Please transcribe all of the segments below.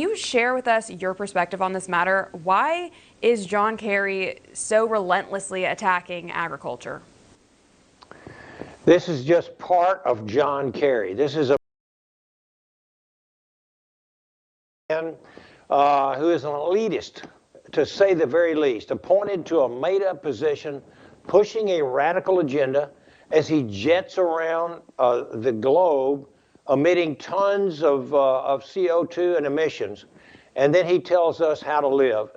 you share with us your perspective on this matter? Why is John Kerry so relentlessly attacking agriculture? This is just part of John Kerry. This is a man who is an elitist, to say the very least, appointed to a made-up position, pushing a radical agenda as he jets around the globe, emitting tons of CO2 and emissions, and then he tells us how to live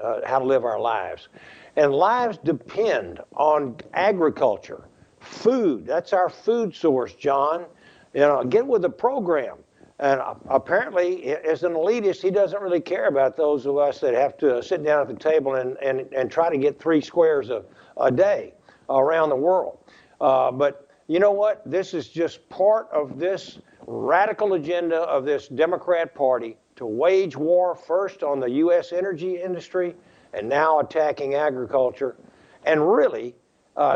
our lives. And lives depend on agriculture, food. That's our food source, John. You know, get with the program. And apparently, as an elitist, he doesn't really care about those of us that have to sit down at the table and try to get 3 squares a day around the world. But you know what? This is just part of this radical agenda of this Democrat Party to wage war first on the U.S. energy industry and now attacking agriculture. And really,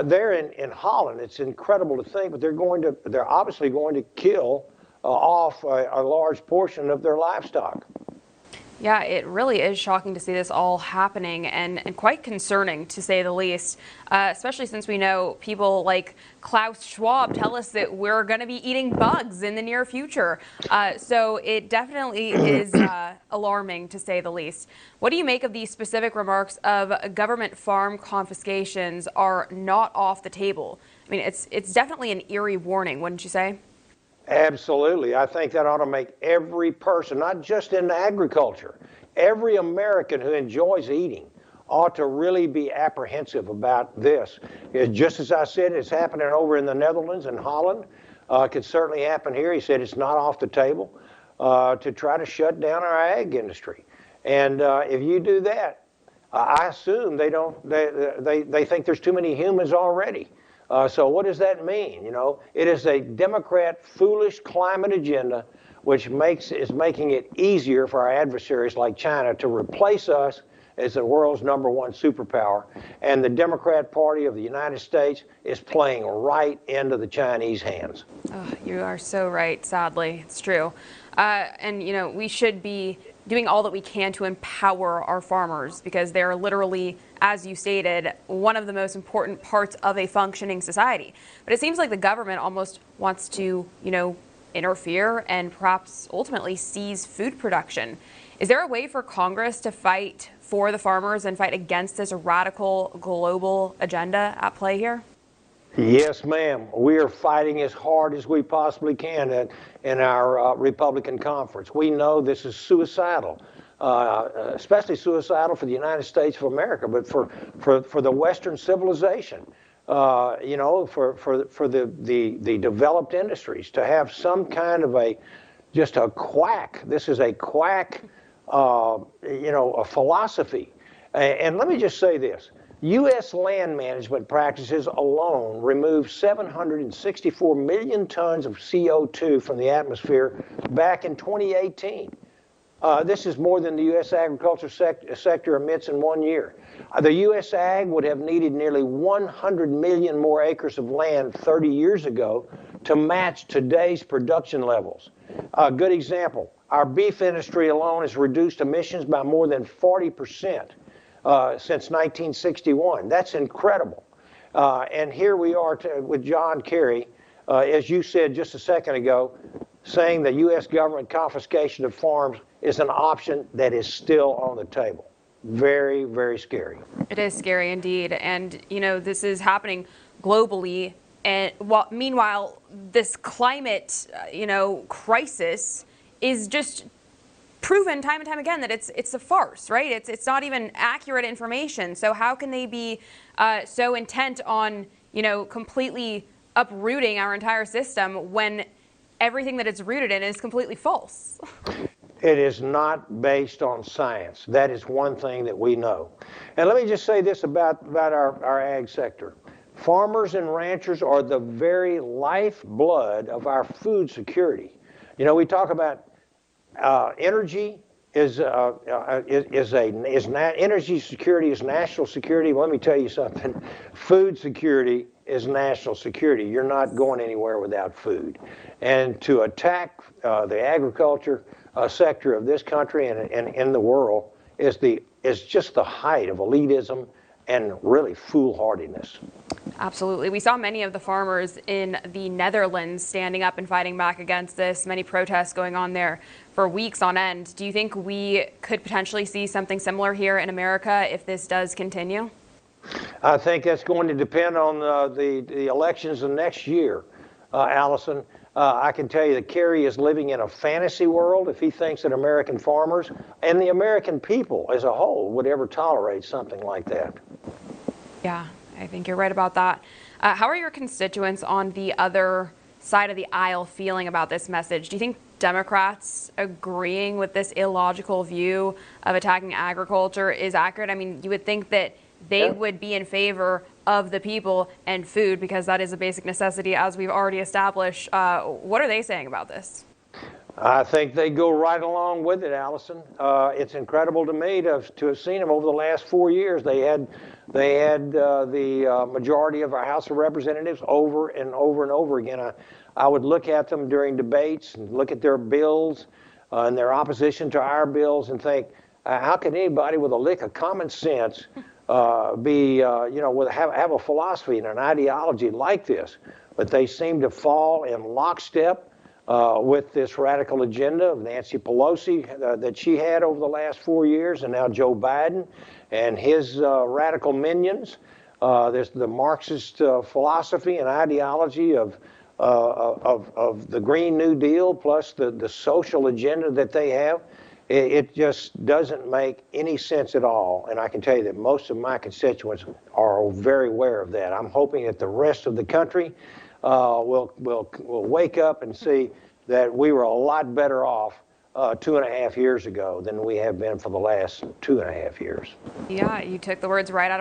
they're in Holland. It's incredible to think, but they're obviously going to kill off a large portion of their livestock. Yeah, it really is shocking to see this all happening and quite concerning, to say the least, especially since we know people like Klaus Schwab tell us that we're going to be eating bugs in the near future. So it definitely is alarming, to say the least. What do you make of these specific remarks of government farm confiscations are not off the table? I mean, it's definitely an eerie warning, wouldn't you say? Absolutely. I think that ought to make every person, not just in agriculture, every American who enjoys eating ought to really be apprehensive about this. Just as I said, it's happening over in the Netherlands and Holland. It could certainly happen here. He said it's not off the table to try to shut down our ag industry. And if you do that, I assume they think there's too many humans already. So what does that mean? You know, it is a Democrat foolish climate agenda which is making it easier for our adversaries like China to replace us as the world's #1 superpower. And the Democrat Party of the United States is playing right into the Chinese hands. Oh, you are so right, sadly. It's true. And, you know, we should be doing all that we can to empower our farmers, because they're literally, as you stated, one of the most important parts of a functioning society. But it seems like the government almost wants to, you know, interfere and perhaps ultimately seize food production. Is there a way for Congress to fight for the farmers and fight against this radical global agenda at play here? Yes, ma'am. We are fighting as hard as we possibly can in our Republican conference. We know this is suicidal, especially suicidal for the United States of America, but for the Western civilization. You know, for the developed industries to have some kind of just a quack. This is a quack, you know, a philosophy. And let me just say this. U.S. land management practices alone removed 764 million tons of CO2 from the atmosphere back in 2018. This is more than the U.S. agriculture sector emits in 1 year. The U.S. ag would have needed nearly 100 million more acres of land 30 years ago to match today's production levels. A good example, our beef industry alone has reduced emissions by more than 40%. Since 1961. That's incredible. And here we are with John Kerry, as you said just a second ago, saying the U.S. government confiscation of farms is an option that is still on the table. Very, very scary. It is scary indeed. And, you know, this is happening globally. And meanwhile, this climate, you know, crisis is just proven time and time again that it's a farce, right? It's not even accurate information. So how can they be so intent on, you know, completely uprooting our entire system when everything that it's rooted in is completely false? It is not based on science. That is one thing that we know. And let me just say this about our ag sector. Farmers and ranchers are the very lifeblood of our food security. You know, we talk about energy energy security is national security. Well, let me tell you something. Food security is national security. You're not going anywhere without food. And to attack the agriculture sector of this country and in the world is just the height of elitism and really foolhardiness. Absolutely. We saw many of the farmers in the Netherlands standing up and fighting back against this, many protests going on there for weeks on end. Do you think we could potentially see something similar here in America if this does continue? I think that's going to depend on the elections of next year, Allison. I can tell you that Kerry is living in a fantasy world if he thinks that American farmers and the American people as a whole would ever tolerate something like that. Yeah, I think you're right about that. How are your constituents on the other side of the aisle feeling about this message? Do you think Democrats agreeing with this illogical view of attacking agriculture is accurate? I mean, you would think that they would be in favor of the people and food because that is a basic necessity, as we've already established. What are they saying about this? I think they go right along with it, Allison. It's incredible to me to have seen them over the last 4 years. They had the majority of our House of Representatives over and over and over again. I would look at them during debates and look at their bills and their opposition to our bills and think, how can anybody with a lick of common sense have a philosophy and an ideology like this? But they seem to fall in lockstep with this radical agenda of Nancy Pelosi that she had over the last 4 years, and now Joe Biden and his radical minions. There's the Marxist philosophy and ideology of the Green New Deal plus the social agenda that they have. It just doesn't make any sense at all, and I can tell you that most of my constituents are very aware of that. I'm hoping that the rest of the country will wake up and see that we were a lot better off 2.5 years ago than we have been for the last 2.5 years. Yeah, you took the words right out of